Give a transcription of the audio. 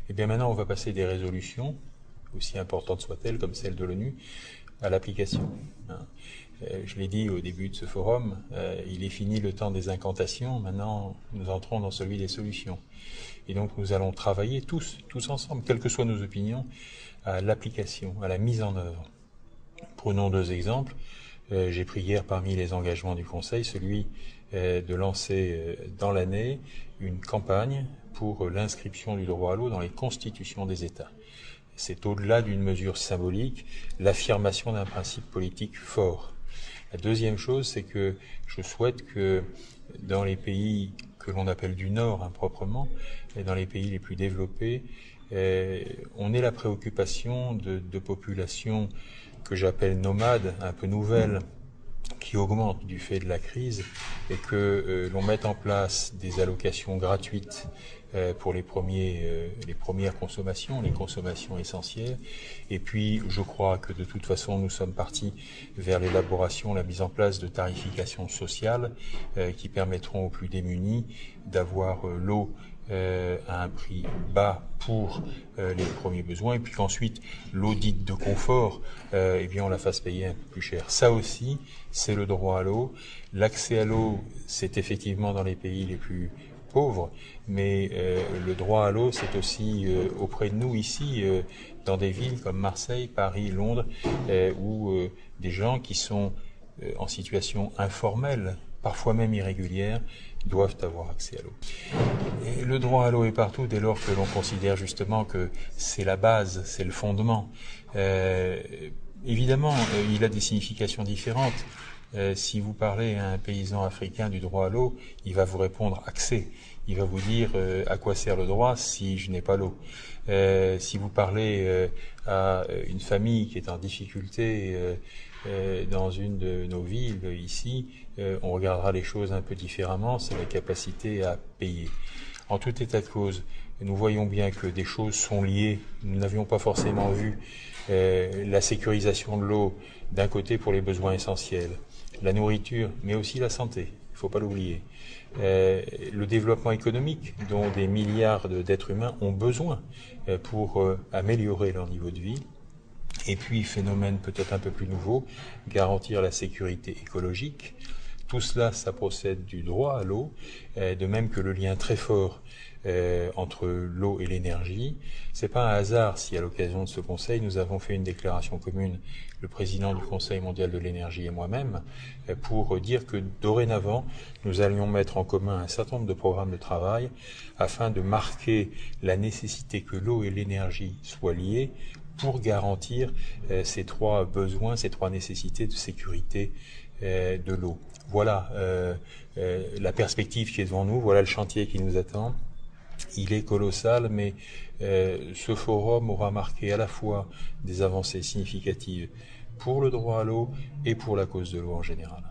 Et bien maintenant, on va passer des résolutions, aussi importantes soient-elles, comme celle de l'ONU, à l'application. Je l'ai dit au début de ce forum, il est fini le temps des incantations, maintenant nous entrons dans celui des solutions. Et donc nous allons travailler tous ensemble, quelles que soient nos opinions, à l'application, à la mise en œuvre. Prenons deux exemples. J'ai pris hier parmi les engagements du Conseil celui de lancer dans l'année une campagne pour l'inscription du droit à l'eau dans les constitutions des États. C'est au-delà d'une mesure symbolique, l'affirmation d'un principe politique fort. La deuxième chose, c'est que je souhaite que dans les pays que l'on appelle du Nord improprement, et dans les pays les plus développés, on ait la préoccupation de populations que j'appelle nomades, un peu nouvelles, qui augmentent du fait de la crise, et que l'on mette en place des allocations gratuites pour les premières consommations, les consommations essentielles. Et puis, je crois que de toute façon, nous sommes partis vers l'élaboration, la mise en place de tarifications sociales qui permettront aux plus démunis d'avoir l'eau à un prix bas pour les premiers besoins, et puis qu'ensuite l'eau dite de confort, eh bien on la fasse payer un peu plus cher. Ça aussi, c'est le droit à l'eau. L'accès à l'eau, c'est effectivement dans les pays les plus pauvres, mais le droit à l'eau, c'est aussi auprès de nous ici, dans des villes comme Marseille, Paris, Londres, où des gens qui sont en situation informelle, parfois même irrégulière, doivent avoir accès à l'eau. Et le droit à l'eau est partout dès lors que l'on considère justement que c'est la base, c'est le fondement. Évidemment, il a des significations différentes. Si vous parlez à un paysan africain du droit à l'eau, il va vous répondre accès. Il va vous dire à quoi sert le droit si je n'ai pas l'eau. Si vous parlez à une famille qui est en difficulté dans une de nos villes ici, on regardera les choses un peu différemment, c'est la capacité à payer. En tout état de cause, nous voyons bien que des choses sont liées. Nous n'avions pas forcément vu la sécurisation de l'eau d'un côté pour les besoins essentiels, la nourriture, mais aussi la santé, il ne faut pas l'oublier. Le développement économique dont des milliards d'êtres humains ont besoin pour améliorer leur niveau de vie. Et puis, phénomène peut-être un peu plus nouveau, garantir la sécurité écologique. Tout cela, ça procède du droit à l'eau, de même que le lien très fort entre l'eau et l'énergie. C'est pas un hasard si à l'occasion de ce Conseil, nous avons fait une déclaration commune, le président du Conseil mondial de l'énergie et moi-même, pour dire que dorénavant, nous allions mettre en commun un certain nombre de programmes de travail afin de marquer la nécessité que l'eau et l'énergie soient liées pour garantir ces trois besoins, ces trois nécessités de sécurité de l'eau. Voilà la perspective qui est devant nous, voilà le chantier qui nous attend. Il est colossal, mais ce forum aura marqué à la fois des avancées significatives pour le droit à l'eau et pour la cause de l'eau en général.